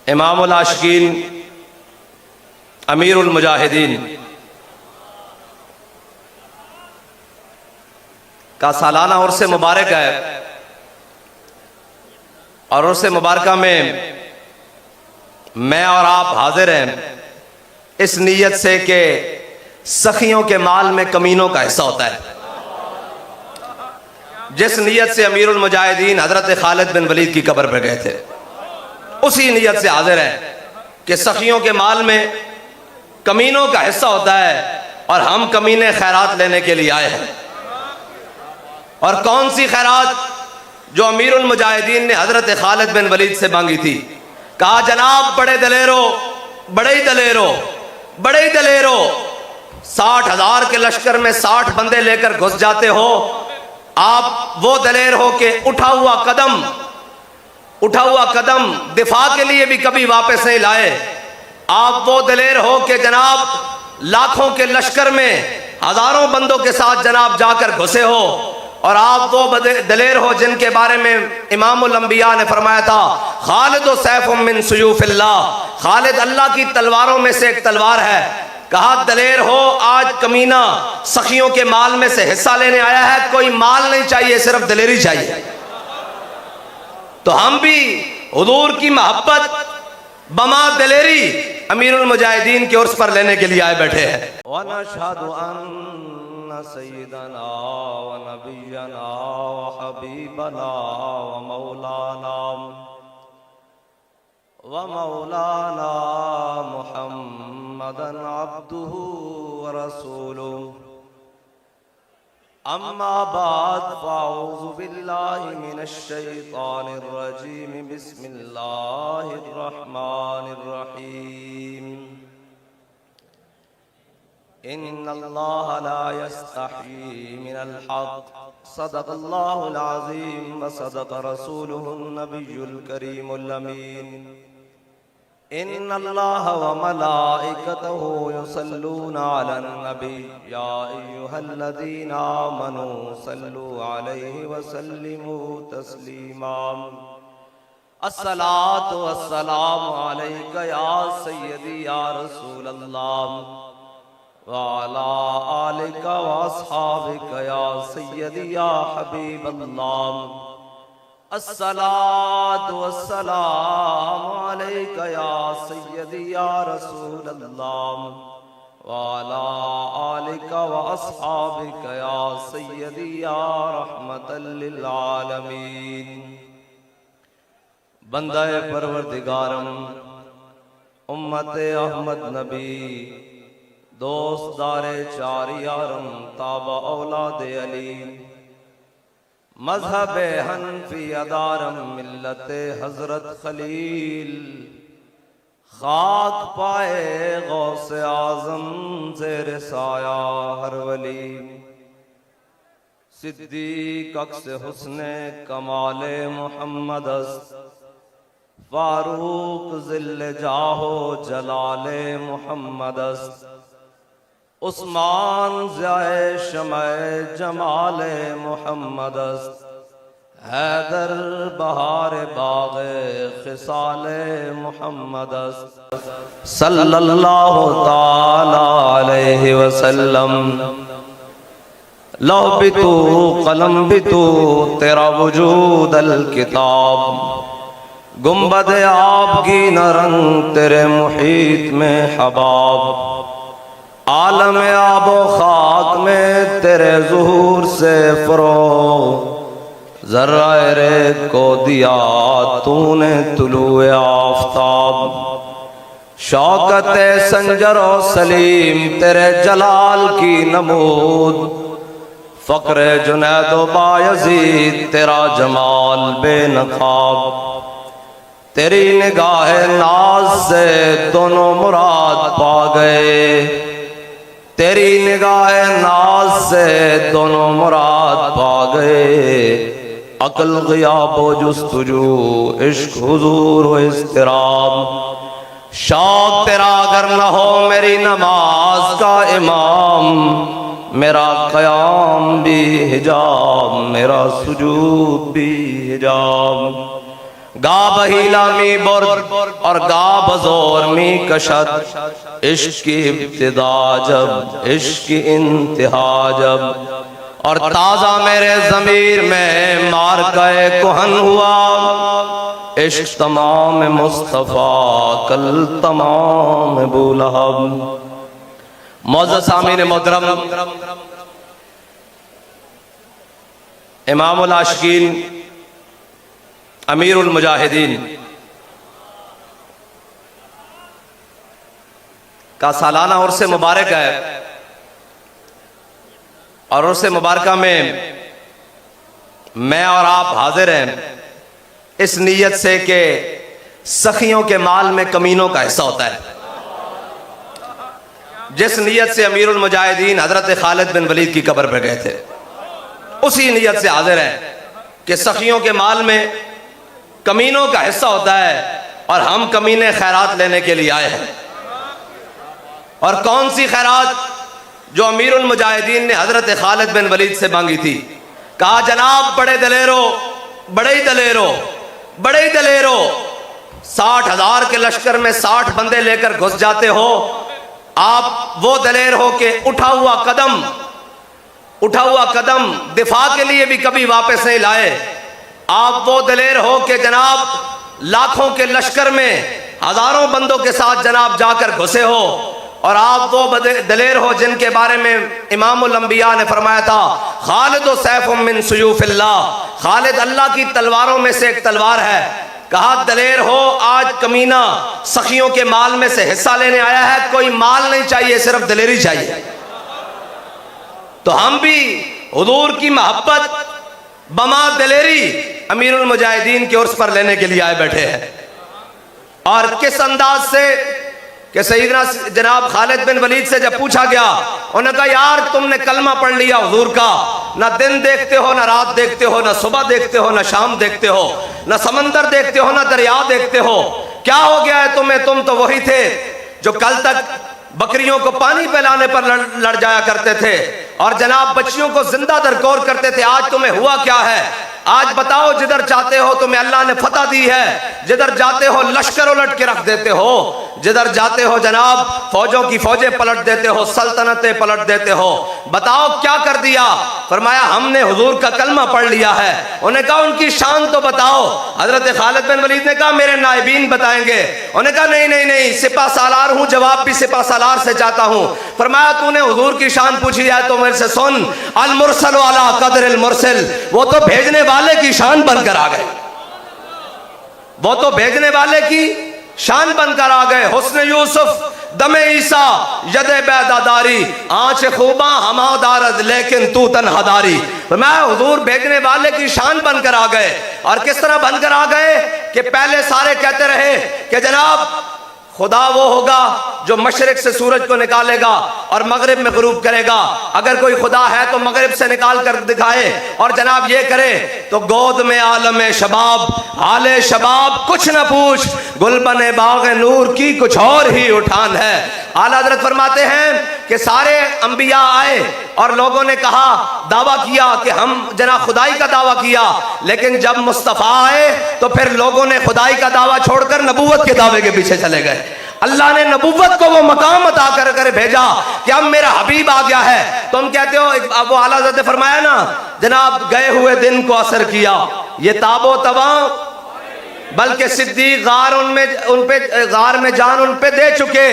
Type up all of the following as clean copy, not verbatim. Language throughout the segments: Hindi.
इमामुल आशिकीन अमीरुल मुजाहिदीन का सालाना उर्स मुबारक है और उर्स मुबारक में मैं और आप हाजिर हैं इस नीयत से कि सखियों के माल में कमीनों का हिस्सा होता है। जिस नीयत से अमीरुल मुजाहिदीन हजरत खालिद बिन वलीद की कब्र पर गए थे, उसी नीयत से हाजिर है कि सखियों के माल में कमीनों का हिस्सा होता है और हम कमीने खैरात लेने के लिए आए हैं। और कौन सी खैरात? जो अमीरुल मुजाहिदीन ने हजरत खालिद बिन वलीद से मांगी थी। कहा, जनाब बड़े दलेरो, बड़े ही दलेरो, बड़े ही दलेरो, 60,000 के लश्कर में 60 बंदे लेकर घुस जाते हो। आप वो दलेर हो कि उठा हुआ कदम दिफा के लिए भी कभी वापस नहीं लाए। आप वो दलेर हो कि जनाब लाखों के लश्कर में हजारों बंदों के साथ जनाब जाकर घुसे हो। और आप वो दलेर हो जिनके बारे में इमामुल अंबिया ने फरमाया था, खालिद सैफुम मिन सुयूफिल्लाह, खालिद अल्लाह की तलवारों में से एक तलवार है। कहा, दलेर हो, आज कमीना सखियों के माल में से हिस्सा लेने आया है। कोई माल नहीं चाहिए, सिर्फ दलेरी चाहिए। तो हम भी हुजूर की मोहब्बत बमा दलेरी अमीरुल मुजाहिदीन के उर्स पर लेने के लिए आए बैठे हैं। व नशहदु अन्ना सय्यदना व नबियना व हबीबना व मौलाना मुहम्मदन अब्दुहु व रसूलुहु। अम्मा बाद फ़अऊज़ु बिल्लाहि मिनश शैतानिर रजीम। बिस्मिल्लाहिर रहमानिर रहीम। इन्नल्लाह ला यस्तही मिनल हक़। सदक़ल्लाहुल अज़ीम व सदक़ रसूलुहुन नबियुल करीमुल अमीन। इन्नल्लाह व मलाइकतहु युसल्लूना अलन नबी या अय्युहल्लज़ीना आमनू सल्लू अलैहि व सल्लिमू तस्लीमा। अस्सलातु वस्सलामु अलैका या सय्यदी या रसूलल्लाह व अला आलिका व अस्हाबिका या सय्यदी या हबीबल्लाह। अस्सलातु वस्सलामु अलैका या सय्यदी या रसूलल्लाह व अला आलिका व अस्हाबिका या सय्यदी या रहमतल लिल आलमीन। बंदाए परवरदिगारम उम्मते अहमद नबी दोस्त दारे चार यारम ताबा औलादे अली मजहब हनफी अदारम मिल्लते हजरत खलील खाक पाए गौसे आजम ज़ेर साया हर वली। सिद्दीक अक्स हुस्ने कमाले मोहम्मद फारूक ज़िल्ले जाहो जलाले मोहम्मद उस्मान ज़ाए शमाए जमाले मोहम्मद हैदर बहार बाग़े खिसाले मोहम्मद सल्लल्लाहु ताला अलैहि वसल्लम। लौह भी तू कलम भी तू तेरा वजूद अल किताब। गुंबद आपकी न रंग तेरे मुहीत में हबाब। आलम आबो खाक में तेरे ज़ुहूर से फ़रोग़। ज़र्रा-ए को दिया तूने तुलूए आफ़ताब। शौकत संजर और सलीम तेरे जलाल की नमूद। फ़क्र जुनैद व बायज़ीद तेरा जमाल बेनक़ाब। तेरी निगाह नाज से दोनों मुराद पा गए। तेरी निगाह नाज से दोनों मुराद पा गए। अक्ल ग़ियाब व जुस्तजू इश्क हुजूर व इज़्तिराब। शौक़ तेरा अगर न हो मेरी नमाज का इमाम। मेरा क़याम भी हिजाब मेरा सुजूद भी हिजाब। गा बहीला मी बुर्द और गा बजोर मी कशद, इश्क की इब्तिदा जब इश्क की इंतहा जब, और ताजा मेरे ज़मीर में मार गए कुहन हुआ, इश्क तमाम मुस्तफ़ा कल तमाम बुलहब। मौज़ज़ सामीन मोहतरम, इमामुल आशिकीन अमीरुल मुजाहिदीन का सालाना उर्स मुबारक है, और उर्स मुबारक में मैं और आप हाजिर हैं इस नीयत से कि सखियों के माल में कमीनों का हिस्सा होता है। जिस नीयत से अमीरुल मुजाहिदीन हजरत खालिद बिन वलीद की कब्र पर गए थे, उसी नीयत से हाजिर हैं कि सखियों के माल में कमीनों का हिस्सा होता है, और हम कमीने खैरात लेने के लिए आए हैं। और कौन सी खैरात? जो अमीरुल मुजाहिदीन ने हजरत खालिद बिन वलीद से मांगी थी। कहा, जनाब बड़े दलेरो, बड़े ही दलेरो, बड़े ही दलेरो, 60,000 के लश्कर में 60 बंदे लेकर घुस जाते हो। आप वो दलेर हो कि उठा हुआ कदम दिफा के लिए भी कभी वापस नहीं लाए। आप वो दलेर हो कि जनाब लाखों के लश्कर में हजारों बंदों के साथ जनाब जाकर घुसे हो। और आप वो दलेर हो जिनके बारे में इमामुल अंबिया ने फरमाया था, खालिद सैफुम मिन सुयूफिल्लाह, खालिद अल्लाह की तलवारों में से एक तलवार है। कहा, दलेर हो, आज कमीना सखियों के माल में से हिस्सा लेने आया है, कोई माल नहीं चाहिए, सिर्फ दलेरी चाहिए। तो हम भी हुजूर की मोहब्बत बमा दलेरी अमीरुल मुजाहिदीन के उर्स पर लेने के लिए आए बैठे हैं। और किस अंदाज से कि सईदना जनाब खालिद बिन वलीद से जब पूछा गया, उन्होंने कहा, यार तुमने कलमा पढ़ लिया हुजूर का, ना दिन देखते हो, ना रात देखते हो, ना सुबह देखते हो, ना शाम देखते हो, ना समंदर देखते हो, ना दरिया देखते हो, क्या हो गया है तुम्हें? तुम तो वही थे जो कल तक बकरियों को पानी पिलाने पर लड़ जाया करते थे और जनाब बच्चियों को जिंदा दरकोर करते थे। आज तुम्हें हुआ क्या है? आज बताओ, जिधर चाहते हो तुम्हें अल्लाह ने फतह दी है, जिधर जाते हो लश्कर उलट के रख देते हो, जिधर जाते हो जनाब फौजों की फौजें पलट देते हो, सल्तनतें पलट देते हो। बताओ क्या कर दिया? फरमाया, हमने हुजूर का कलमा पढ़ लिया है। उन्हें कहा, उनकी शान तो बताओ। हजरत खालिद बिन वलीद ने कहा, मेरे नायबीन बताएंगे। उन्हें कहा, नहीं नहीं नहीं, सिपा सालार हूं, जवाब भी सिपा सालार से चाहता हूं। फरमाया, तूने हुजूर की शान पूछी है तो मेरे से सुन, अल मुरसल वाला कदर अल मुरसल, वो तो भेजने वाले की शान बनकर आ गए, वो तो भेजने वाले की शान बनकर आ गए। हुस्न यूसुफ दमे ईसा यदे बैदादारी, आंच खूबा हमादारद लेकिन तू तनहादारी। मैं हुजूर भेजने वाले की शान बनकर आ गए। और किस तरह बनकर आ गए कि पहले सारे कहते रहे कि जनाब खुदा वो होगा जो मशरिक से सूरज को निकालेगा और मगरिब में गुरूब करेगा। अगर कोई खुदा है तो मगरिब से निकाल कर दिखाए और जनाब ये करे तो गोद में आलम शबाब, हाले शबाब कुछ न पूछ, गुलबन बाग नूर की कुछ और ही उठान है। आला हज़रत फरमाते हैं कि सारे अंबिया आए और लोगों ने कहा, दावा किया कि हम जनाब खुदाई का दावा किया, लेकिन जब मुस्तफ़ा आए तो फिर लोगों ने खुदाई का दावा छोड़कर नबूवत के दावे के पीछे चले गए। अल्लाह ने नबूवत को वो मकाम अता कर भेजा कि अब मेरा हबीब आ गया है। तुम कहते हो, अब वो आला हज़रत ने फरमाया ना, जनाब गए हुए दिन को असर किया, ये ताबो तवा बल्कि सिद्दीक गार गार में जान उन पे दे चुके।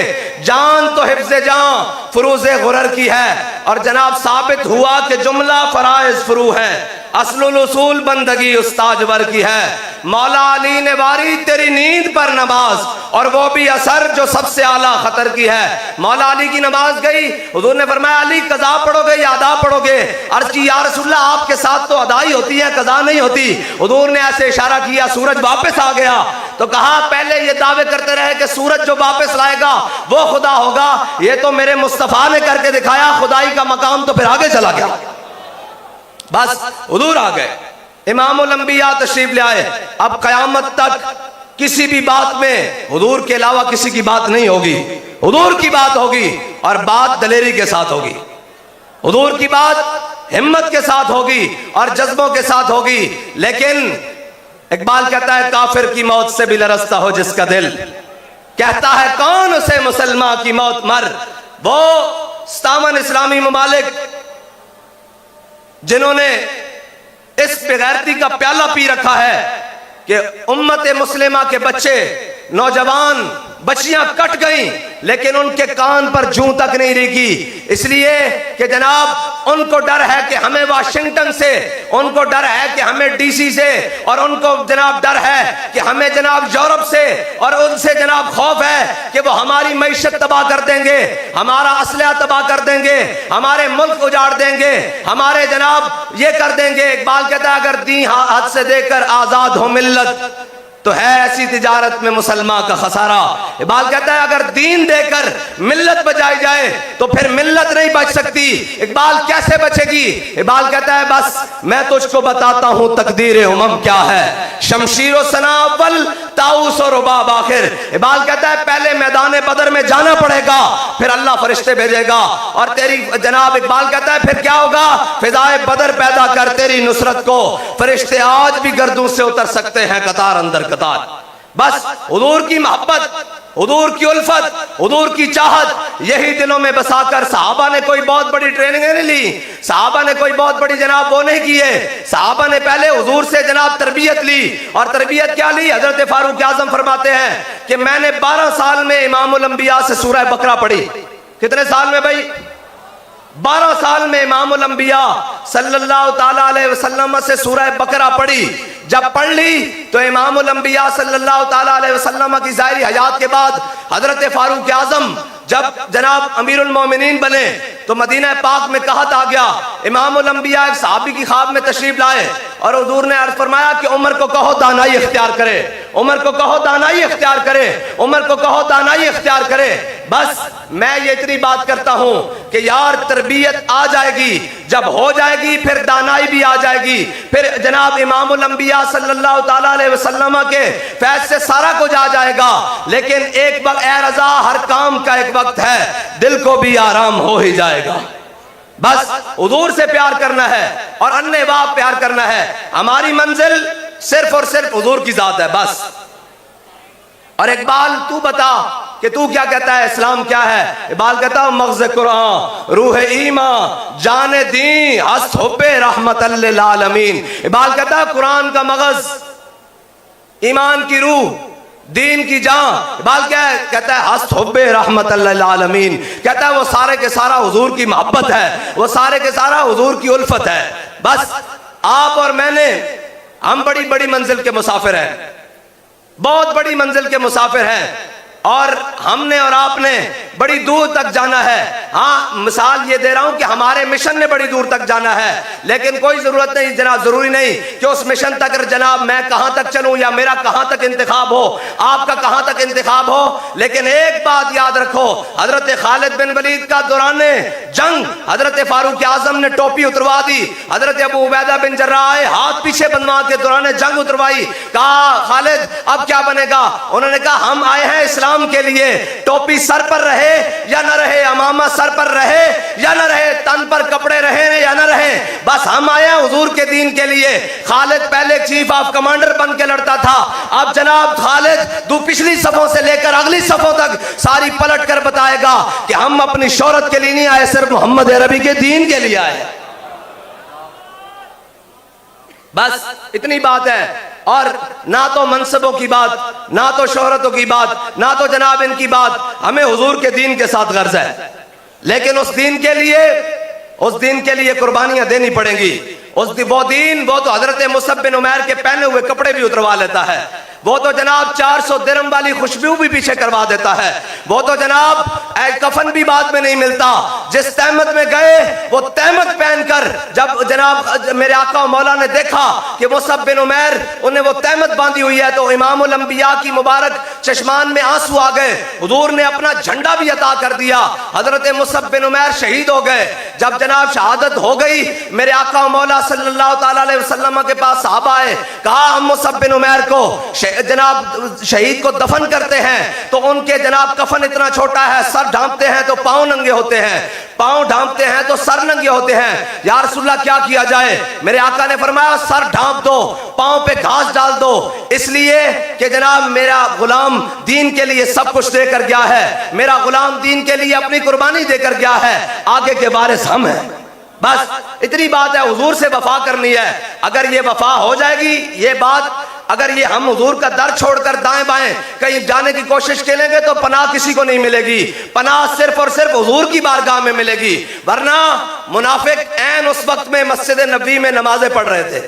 जान तो हिफ्ज़े जान फुरूज़े गुरर की है और जनाब साबित हुआ कि जुमला फराइज फुरू है, असलुल उसूल बंदगी उस्ताजवर की है। मौला अली ने वारी तेरी नींद पर नमाज और वो भी असर जो सबसे आला खतर की है। मौला अली की नमाज गई, हुजूर ने फरमाया, अली कज़ा पढ़ोगे या अदा पढ़ोगे? अर्ज़ की, या रसूलल्लाह आपके साथ तो अदाई होती है, कज़ा नहीं होती। हुजूर ने ऐसे इशारा किया, सूरज वापस आ गया। तो कहा, पहले ये दावे करते रहे कि सूरज जो वापस लाएगा वो खुदा होगा, ये तो मेरे मुस्तफ़ा ने करके दिखाया, खुदाई का मकाम तो फिर आगे चला गया। बस हुजूर आ गए, इमामुल अंबिया तशरीफ ले आए। अब कयामत तक किसी भी बात में हुजूर के अलावा किसी की बात नहीं होगी, हुजूर की बात होगी और बात दलेरी के साथ होगी। हुजूर की बात हिम्मत के साथ होगी और जज्बों के साथ होगी। लेकिन इकबाल कहता है काफिर की मौत से भी लरसता हो जिसका दिल, कहता है कौन उसे मुसलमान की मौत मर। वो 57 इस्लामी ममालिक जिन्होंने इस बेगैरती का प्याला पी रखा है कि उम्मत मुस्लिमा के बच्चे, नौजवान, बच्चियां कट गईं, लेकिन उनके कान पर जूं तक नहीं रेगी, इसलिए कि जनाब उनको डर है कि हमें वाशिंगटन से, उनको डर है कि हमें डीसी से, और उनको जनाब डर है कि हमें जनाब यूरोप से, और उनसे जनाब खौफ है कि वो हमारी मईशत तबाह कर देंगे, हमारा असलहा तबाह कर देंगे, हमारे मुल्क उजाड़ देंगे, हमारे जनाब ये कर देंगे। इकबाल कहता है अगर दी हाथ से देकर आजाद हो मिल्लत तो है ऐसी तिजारत में मुसलमान का खसारा। इकबाल कहता है अगर दीन देकर मिल्लत बचाई जाए तो फिर मिल्लत नहीं बच सकती। इकबाल कैसे बचेगी? इकबाल कहता है बस मैं तुझको बताता हूं तकदीर उमम क्या है, शमशीर सना अव्वल ताऊस और रुबाब आखिर। इकबाल कहता है पहले मैदान बदर में जाना पड़ेगा, फिर अल्लाह फरिश्ते भेजेगा और तेरी जनाब, इकबाल कहता है फिर क्या होगा, फिजाए बदर पैदा कर तेरी नुसरत को, फरिश्ते आज भी गर्दों से उतर सकते हैं कतार अंदर कतार। बस हुजूर की मोहब्बत, हुजूर की उल्फत, हुजूर की चाहत यही दिलों में बसाकर सहाबा ने कोई बहुत बड़ी ट्रेनिंग नहीं ली, सहाबा ने कोई बहुत बड़ी जनाब वो नहीं की है। सहाबा ने पहले हुजूर से जनाब तरबियत ली, और तरबियत क्या ली? हजरत फारूक आजम फरमाते हैं कि मैंने 12 साल में इमामुल अंबिया से सूरह बकरा पढ़ी। कितने साल में भाई? 12 साल में इमामुल अंबिया सल्लल्लाहु ताला अलैहि वसल्लम से सूरह बकरा पढ़ी। जब पढ़ ली तो इमामुल अंबिया सल्लल्लाहु ताला अलैहि वसल्लम की ज़ाहिरी हयात के बाद हजरत फारूक आजम जब जनाब अमीरुल मोमिनीन बने तो मदीना पाक में कहत आ गया। इमामुल अंबिया एक सहाबी की ख्वाब में तशरीफ लाए और हुजूर ने अर्ज फरमाया कि उमर को कहो दानाई इख्तियार करे, उमर को कहो दानाई इख्तियार करे, उमर को कहो दानाई इख्तियार करे। बस मैं ये इतनी बात करता हूं कि यार तरबियत आ जाएगी, जब हो जाएगी फिर दानाई भी आ जाएगी, फिर जनाब इमामुल अंबिया सल्लल्लाहु ताला अलैहि वसल्लम के फैज से सारा कुछ आ जाएगा। लेकिन एक वक्त ए रज़ा, हर काम का एक वक्त है, दिल को भी आराम हो ही जाएगा। बस हुजूर से प्यार करना है और अन्य बाप प्यार करना है। हमारी मंजिल सिर्फ और सिर्फ हुजूर की जात है बस। और इकबाल तू बता कि तू क्या कहता है, इस्लाम क्या है? इकबाल कहता है मग़ज़ कुरान रूह ईमान जाने दी हस्त हुब्बे रहमतल लिल आलमीन। इकबाल कहता है कुरान का मग़ज़, ईमान की रूह, दीन की जान। इकबाल क्या है? कहता है हस्त हुब्बे रहमतल लिल आलमीन। कहता है वो सारे के सारा हुजूर की मोहब्बत है, वो सारे के सारा हुजूर की उल्फत है। बस आप और मैंने, हम बड़ी बड़ी मंजिल के मुसाफिर हैं, बहुत बड़ी मंजिल के मुसाफिर हैं, और हमने और आपने बड़ी दूर तक जाना है। हाँ, मिसाल ये दे रहा हूं कि हमारे मिशन ने बड़ी दूर तक जाना है, लेकिन कोई जरूरत नहीं जनाब, जरूरी नहीं कि उस मिशन तक जनाब मैं कहां तक चलूं या मेरा कहां तक इंतखाब हो, आपका कहां तक इंतखाब हो। लेकिन एक बात याद रखो, हजरत खालिद बिन वलीद का दौरान जंग हजरत फारूक आजम ने टोपी उतरवा दी, हजरत अबू उबैदा बिन जर्राह आए, हाथ पीछे बनवा के दौरान जंग उतरवाई। कहा खालिद अब क्या बनेगा? उन्होंने कहा हम आए हैं इस्लाम के लिए, टोपी सर पर रहे या न रहे, अमामा सर पर रहे या न रहे, तन पर कपड़े रहे या न रहे, बस हम आए हैं हुजूर के दीन के लिए। खालिद पहले चीफ ऑफ कमांडर बन के लड़ता था, अब जनाब खालिद पिछली सफों से लेकर अगली सफों तक सारी पलट कर बताएगा कि हम अपनी शोहरत के लिए नहीं आए, सिर्फ मोहम्मद अरबी के दीन के लिए आए। बस इतनी बात है। और ना तो मनसबों की बात, ना तो शोहरतों की बात, ना तो जनाब इनकी बात, हमें हुजूर के दीन के साथ गर्ज है। लेकिन उस दीन के लिए कुर्बानियां देनी पड़ेंगी। वो तो हजरत मुसअब बिन उमैर के पहने हुए कपड़े भी उतरवा लेता है, वो तो जनाब 400 दिरहम वाली खुशबू भी पीछे करवा देता है, वो तो जनाब कफन भी बाद में नहीं मिलता। जिस तहमत में गए वो तहमत पहनकर, जब जनाब मेरे आका मौला ने देखा कि मुसअब बिन उमैर उन्हें वो तहमत बांधी हुई है, तो इमामुल अंबिया की मुबारक चश्मान में आंसू आ गए। हुजूर ने अपना झंडा भी अता कर दिया। हजरत मुसअब बिन उमैर शहीद हो गए। जब जनाब शहादत हो गई, मेरे आका मौला सल्लल्लाहु ताला अलैहि वसल्लम के पास साहबा आए, कहा हम मुसअब बिन उमैर को जनाब शहीद को दफन करते हैं तो उनके जनाब कफन इतना छोटा है, सर ढांपते हैं तो पांव नंगे होते हैं, पांव ढांपते हैं तो सर नंगे होते हैं, या रसूलल्लाह क्या किया जाए? मेरे आका ने फरमाया सर ढांप दो, पांव पे घास डाल दो, इसलिए कि जनाब मेरा गुलाम दीन के लिए सब कुछ देकर गया है, मेरा गुलाम दीन के लिए अपनी कुर्बानी देकर गया है, आगे के वारिस हम हैं। बस इतनी बात है, हुजूर से वफा करनी है। अगर ये वफा हो जाएगी, ये बात अगर ये हम हुजूर का दर छोड़कर दाएं बाएं कहीं जाने की कोशिश करेंगे तो पनाह किसी को नहीं मिलेगी। पनाह सिर्फ और सिर्फ हुजूर की बारगाह में मिलेगी। वरना मुनाफिक ऐन उस वक्त में मस्जिद नबी में नमाजें पढ़ रहे थे,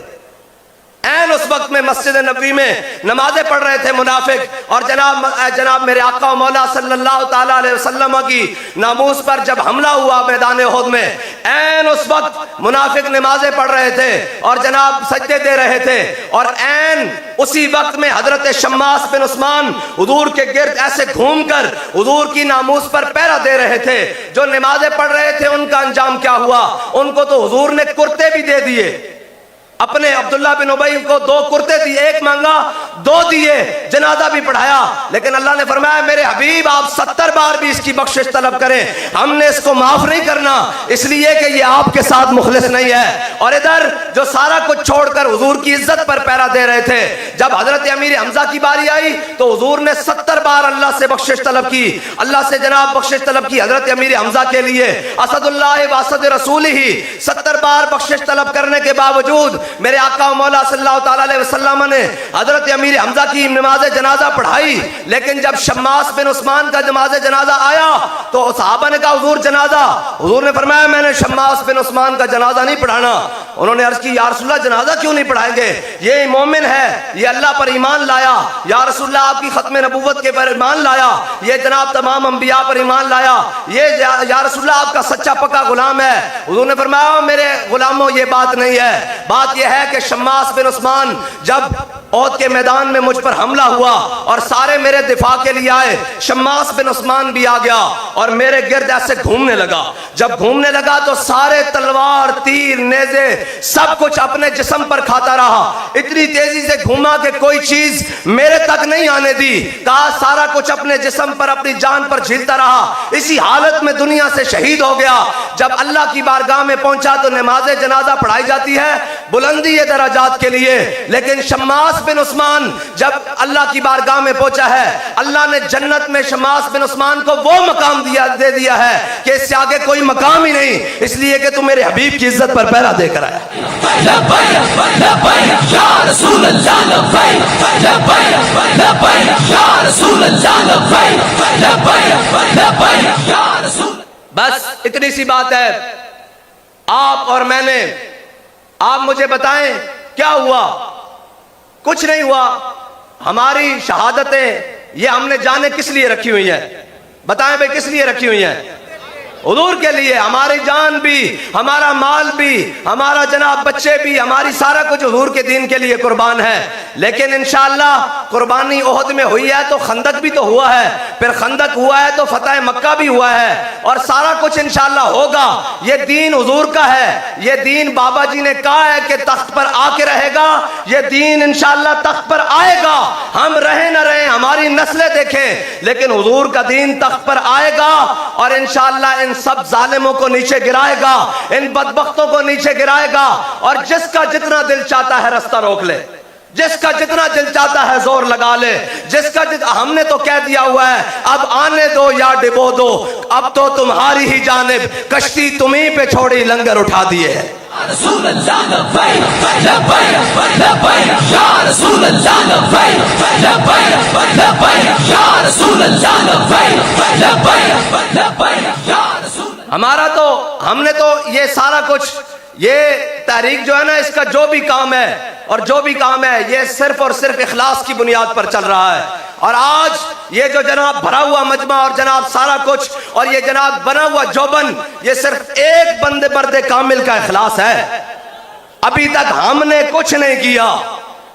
ऐन उस वक्त में मस्जिद नबी में नमाजें पढ़ रहे थे मुनाफिक, और जनाब मेरे आका मौला सल्लल्लाहु ताला अलैहि वसल्लम की नामूस पर जब हमला हुआ मैदान उहद में, ऐन उस वक्त मुनाफिक नमाजें पढ़ रहे थे और जनाब सजदे दे रहे थे, और ऐन उसी वक्त में हजरत शम्मास बिन उस्मान हुजूर के गिर्द ऐसे घूमकर हुजूर की नामूस पर पहरा दे रहे थे। जो नमाजें पढ़ रहे थे उनका अंजाम क्या हुआ? उनको तो हुजूर ने कुर्ते भी दे दिए। अपने अब्दुल्ला बिन उबई को 2 कुर्ते दिए, एक मांगा 2 दिए, जनाजा भी पढ़ाया। लेकिन अल्लाह ने फरमाया मेरे हबीब आप 70 बार भी इसकी बख्शिश तलब करें, हमने इसको माफ नहीं करना, इसलिए कि ये आपके साथ मुखलिस नहीं है। और इधर जो सारा कुछ छोड़कर हुजूर की इज्जत पर पहरा दे रहे थे, जब हजरत अमीर हमजा की बारी आई तो हुजूर ने 70 बार अल्लाह से बख्शिश तलब की, अल्लाह से जनाब बख्शिश तलब की हजरत अमीर हमजा के लिए। असदुल्लाह व असद रसूल ही 70 बार बख्शिश तलब करने के बावजूद मेरे आका मौला सल्लल्लाहु ताला अलैहि वसल्लम ने हजरत अमीर हमजा की नमाज जनाजा पढ़ाई। लेकिन जब शम्मास बिन उस्मान का नमाज जनाजा आया तो सहाबा ने कहा हुजूर जनाजा, हुजूर ने फरमाया मैंने शम्मास बिन उस्मान का जनाजा नहीं पढ़ाना। उन्होंने अर्ज की या रसूलल्लाह जनाजा क्यों नहीं पढ़ाएंगे? ये मोमिन है, ये अल्लाह पर ईमान लाया, या रसूलल्लाह आपकी खत्म नबूवत के पर ईमान लाया, ये जनाब तमाम अंबिया पर ईमान लाया, ये या रसूलल्लाह आपका सच्चा पक्का गुलाम है। हुजूर ने फरमाया मेरे गुलामों ये बात नहीं है, बात यह है कि शम्मास बिन उस्मान जब ओहद के मैदान में मुझ पर हमला हुआ और सारे मेरे दिफा के लिए आए, शम्मास बिन उस्मान भी आ गया और मेरे गिर्द ऐसे घूमने लगा। जब घूमने लगा तो सारे तलवार तीर नेज़े सब कुछ अपने जिस्म पर खाता रहा, इतनी तेजी से घूमा कि कोई चीज मेरे तक नहीं आने दी। कहा सारा कुछ अपने जिस्म पर अपनी जान पर झीलता रहा, इसी हालत में दुनिया से शहीद हो गया। जब अल्लाह की बारगाह में पहुंचा तो नमाज जनाजा पढ़ाई जाती है बुलंदी ये दराजात के लिए, लेकिन शम्मास बिन उस्मान जब अल्लाह की बारगाह में पहुंचा है, अल्लाह ने जन्नत में शम्मास बिन उस्मान को वो मकाम दे दिया है कि इससे आगे कोई मकाम ही नहीं, इसलिए कि तू मेरे हबीब की इज्जत पर पहरा देकर आया। बस इतनी सी बात है। आप और मैंने, आप मुझे बताएं क्या हुआ? कुछ नहीं हुआ। हमारी शहादतें ये हमने जाने किस लिए रखी हुई है? बताएं भाई किस लिए रखी हुई है? हुजूर के लिए। हमारी जान भी, हमारा माल भी, हमारा जनाब बच्चे भी, हमारी सारा कुछ हुजूर के दीन के लिए कुर्बान है। लेकिन इंशाअल्लाह कुर्बानी ओहद में हुई है तो खंदक भी तो हुआ है, फिर खंदक हुआ है तो फतह मक्का भी हुआ है, और सारा कुछ इंशाअल्लाह होगा। ये दीन हुजूर का है, ये दीन बाबा जी ने कहा है कि तख्त पर आके रहेगा, ये दीन इंशाअल्लाह तख्त पर आएगा। हम रहे न रहे, हमारी नस्लें देखें, लेकिन हुजूर का दीन तख्त पर आएगा और इंशाअल्लाह इन सब जालिमों को नीचे गिराएगा, इन बदबख्तों को नीचे गिराएगा। और जिसका जितना दिल चाहता है रास्ता रोक ले, जिसका जितना दिल चाहता है जोर लगा ले, जिसका हमने तो कह दिया हुआ है अब आने दो या डिबो दो, अब तो तुम्हारी ही जानिब कश्ती तुम्हीं पे छोड़ी लंगर उठा दिए है। हमारा तो, हमने तो ये सारा कुछ, ये तहरीक जो है ना, इसका जो भी काम है और जो भी काम है ये सिर्फ और सिर्फ इखलास की बुनियाद पर चल रहा है। और आज ये जो जनाब भरा हुआ मजमा और जनाब सारा कुछ और ये जनाब बना हुआ जोबन, ये सिर्फ एक बंदे मर्दे कामिल का इखलास है। अभी तक हमने कुछ नहीं किया,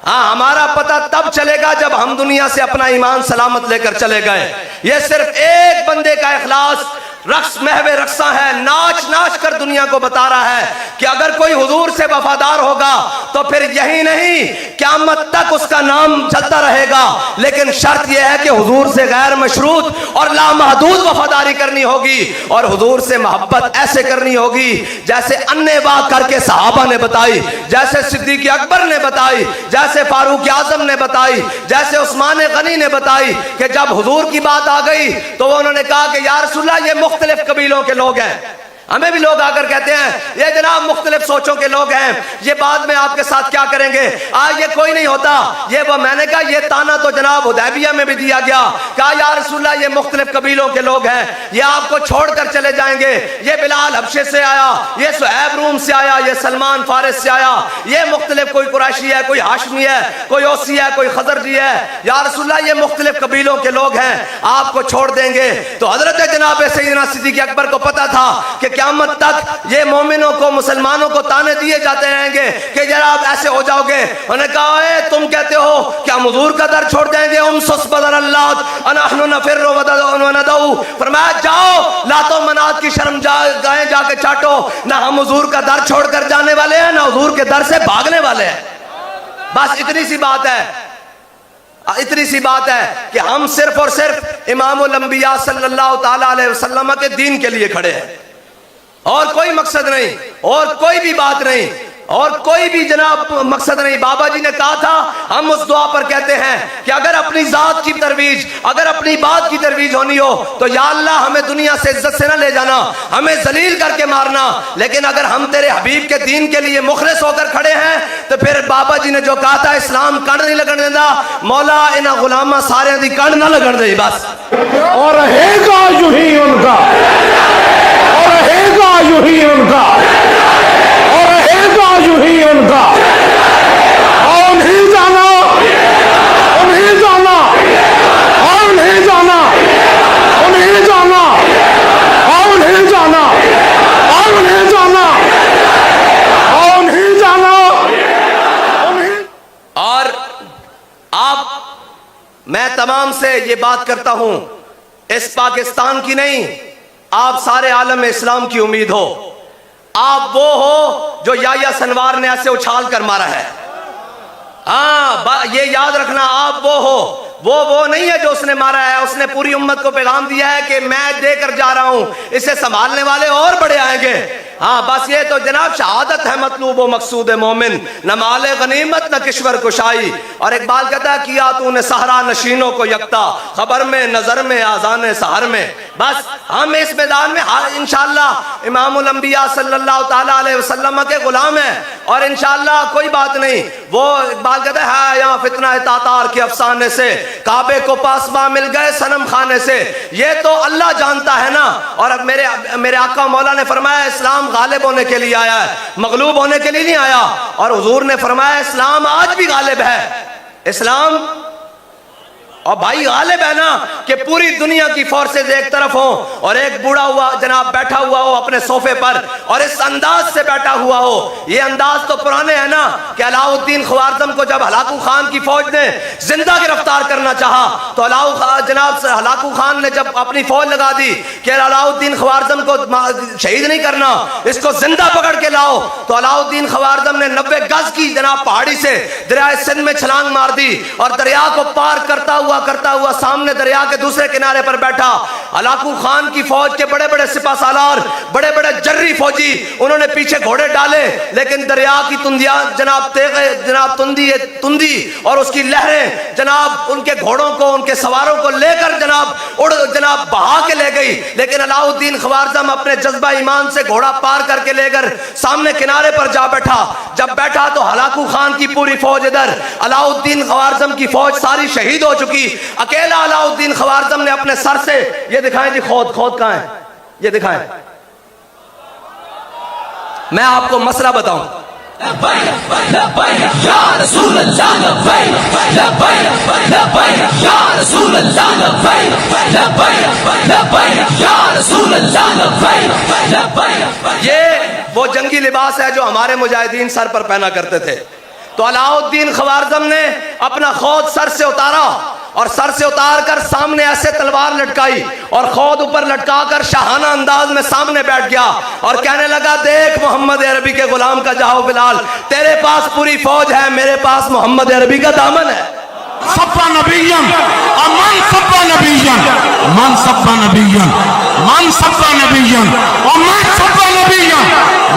हाँ, हमारा पता तब चलेगा जब हम दुनिया से अपना ईमान सलामत लेकर चले गए। ये सिर्फ एक बंदे का इखलास रक्स महवे रक्सा है, नाच नाच कर दुनिया को बता रहा है कि अगर कोई हुजूर से वफादार होगा तो फिर यही नहीं क़यामत तक उसका नाम चलता रहेगा। लेकिन शर्त यह है कि हुजूर से गैर मशरूत और लामहदूद वफादारी करनी होगी, और हुजूर से मोहब्बत ऐसे करनी होगी जैसे अन्ने वाह करके सहाबा ने बताई, जैसे सिद्दीक़ अकबर ने बताई, जैसे फारूक आजम ने बताई, जैसे उस्मान गनी ने बताई कि जब हुजूर की बात आ गई तो उन्होंने कहा कि या रसूलल्लाह ये मुख्तलिफ कबीलों के लोग हैं। हमें भी लोग आकर कहते हैं ये जनाब मुख्तलिफ सोचों के लोग हैं, ये बाद में आपके साथ क्या करेंगे, आज ये कोई नहीं होता ये वो। मैंने कहा ये ताना तो जनाब हुदैबिया में भी दिया गया, कहा या रसूलल्लाह ये मुख्तलिफ कबीलों के लोग हैं, ये आपको छोड़कर चले जाएंगे। ये बिलाल हबशे से आया, ये सुहैब रूम से आया, ये सलमान फारिस से आया, ये मुख्तलिफ कोई कुरैशी है, कोई हाशमी है, कोई ओसी है, कोई खजरजी है। या रसूलल्लाह ये मुख्तलिफ कबीलों के लोग हैं, आपको छोड़ देंगे। तो हजरत जनाब सैयदना सिद्दीक़ अकबर को पता था कि क़यामत तक ये मोमिनों को मुसलमानों को ताने दिए जाते रहेंगे कि जनाब ऐसे हो जाओगे। उन्होंने कहा ए, तुम कहते हो कि हम हुजूर का दर छोड़ देंगे, फरमाया जाओ लातो मनात की शर्म गाएं जाके चाटो, ना हम हुजूर का दर छोड़कर जाने वाले हैं ना हुजूर के दर से भागने वाले हैं। बस इतनी सी बात है, इतनी सी बात है कि हम सिर्फ और सिर्फ इमामुल अंबिया सल्लल्लाहु ताला अलैहि वसल्लम के दीन के लिए खड़े हैं, और कोई मकसद नहीं, और कोई भी बात नहीं, और कोई भी जनाब मकसद नहीं। बाबा जी ने कहा था, हम उस दुआ पर कहते हैं कि अगर अपनी जात की तरवीज, अगर अपनी बात की तरवीज होनी हो तो या अल्लाह हमें दुनिया से इज्जत से ना ले जाना, हमें जलील करके मारना, लेकिन अगर हम तेरे हबीब के दीन के लिए मुखलिस होकर खड़े हैं तो फिर बाबा जी ने जो कहा था इस्लाम कण नहीं लगन देता, मौला इन्हां गुलामा सारे दी कण ना लगन दे बस। और रहेगा यूं ही उनका, और रहेगा यूं ही उनका, और रहेगा यूं ही उनका। और नहीं जाना, और नहीं जाना, और नहीं जाना, और नहीं जाना, और नहीं जाना, और नहीं जाना, और नहीं जाना, और नहीं। और आप, मैं तमाम से ये बात करता हूं, इस पाकिस्तान की नहीं, आप सारे आलम इस्लाम की उम्मीद हो। आप वो हो जो याह्या सनवार ने ऐसे उछाल कर मारा है। हाँ, ये याद रखना, आप वो हो, वो नहीं है जो उसने मारा है। उसने पूरी उम्मत को पैगाम दिया है कि मैं देकर जा रहा हूं, इसे संभालने वाले और बड़े आएंगे। हाँ, बस ये तो जनाब शहादत है मतलूब व मकसूद मोमिन, न माले गनीमत न किश्वर कुशाई। और इकबाल कहता है किया तूने सहरा नशीनों को यकता, खबर में नजर में आजान सहर में। बस हम इस मैदान में इंशाअल्लाह इमामुल अंबिया सल्लल्लाहु ताला अलैहि वसल्लम के गुलाम हैं, और इंशाअल्लाह कोई बात नहीं। वो इकबाल कहता है यहाँ फितना है तातार के अफसाने से, काबे को पासबा मिल गए सनम खाने से। ये तो अल्लाह जानता है ना। और अब मेरे आका मौला ने फरमाया इस्लाम गालिब होने के लिए आया है, मगलूब होने के लिए नहीं आया। और हुजूर ने फरमाया इस्लाम आज भी गालिब है, इस्लाम और भाई गालिब है ना कि पूरी दुनिया की फोर्सेज एक तरफ हो और एक बूढ़ा हुआ जनाब बैठा हुआ हो अपने सोफे पर और इस अंदाज से बैठा हुआ हो। ये अंदाज तो पुराने है ना कि अलाउद्दीन ख्वारज़म को जब हलाकू खान की फौज ने जिंदा गिरफ्तार करना चाहा तो जनाब हलाकू खान ने जब अपनी फौज लगा दी कि अलाउद्दीन ख्वारज़म को शहीद नहीं करना, इसको जिंदा पकड़ के लाओ, तो अलाउद्दीन ख्वारज़म ने 90 गज की जनाब पहाड़ी से दरिया सिंध में छलांग मार दी और दरिया को पार करता हुआ सामने दरिया के दूसरे किनारे पर बैठा। हलाकू खान की फौज के बड़े बड़े सिपा सालार, बड़े बड़े जर्री फौजी, उन्होंने पीछे घोड़े डाले, लेकिन दरिया की तुंदियां जनाब जनाब तुंदी और उसकी लहरें जनाब उनके घोड़ों को, उनके सवारों को लेकर जनाब बहा के ले गई। लेकिन अलाउद्दीन ख्वारज़म अपने जज्बा ईमान से घोड़ा पार करके लेकर सामने किनारे पर जा बैठा। जब बैठा तो हलाकू खान की पूरी फौज इधर, अलाउद्दीन ख्वारज़म की फौज सारी शहीद हो चुकी। अकेला अलाउद्दीन ख्वारज़म ने अपने सर से, ये दिखाएं जी, खोद कहां है, ये दिखाएं, मैं आपको मसला बताऊं। ये वो जंगी लिबास है जो हमारे मुजाहिदीन सर पर पहना करते थे। तो अलाउद्दीन ख्वारिज़्म ने अपना खौद सर से उतारा और सर से उतार कर सामने ऐसे तलवार लटकाई और खौद ऊपर लटका कर शाहाना अंदाज में सामने बैठ गया और कहने लगा, देख मोहम्मद अरबी के गुलाम का जाओ बिलाल, तेरे पास पूरी फौज है, मेरे पास मोहम्मद अरबी का दामन है। सब्बा नबिय्यन अमन सब्बा नबिय्यन मन सब्बा नबिय्यन मन सब्बा नबिय्यन अमन सब्बा नबिय्यन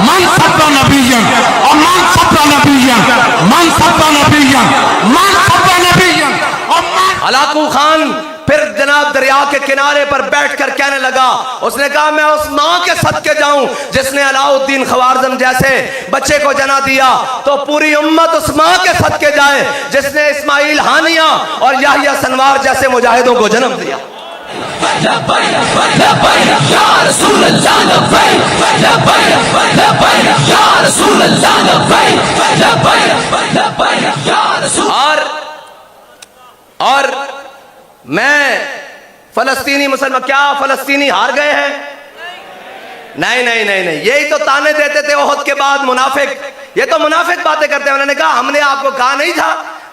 मन सब्बा नबिय्यन अमन सब्बा नबिय्यन मन सब्बा नबिय्यन मन सब्बा नबिय्यन अमन। हलाकू खान फिर जनाब दरिया के किनारे पर बैठकर कहने लगा, उसने कहा, मैं उस माँ के सदके जाऊं जिसने अलाउद्दीन ख्वारिज़्म जैसे बच्चे को जना दिया, तो पूरी उम्मत उस माँ के सदके जाए जिसने इस्माइल हानिया और याहिया सनवार जैसे मुजाहिदों को जन्म दिया। और मैं फलस्तीनी मुसलमान, क्या फलस्तीनी हार गए हैं? नहीं नहीं नहीं नहीं, यही तो ताने देते थे ओहद के बाद मुनाफिक, ये तो मुनाफिक बातें करते हैं। उन्होंने कहा, हमने आपको कहा नहीं था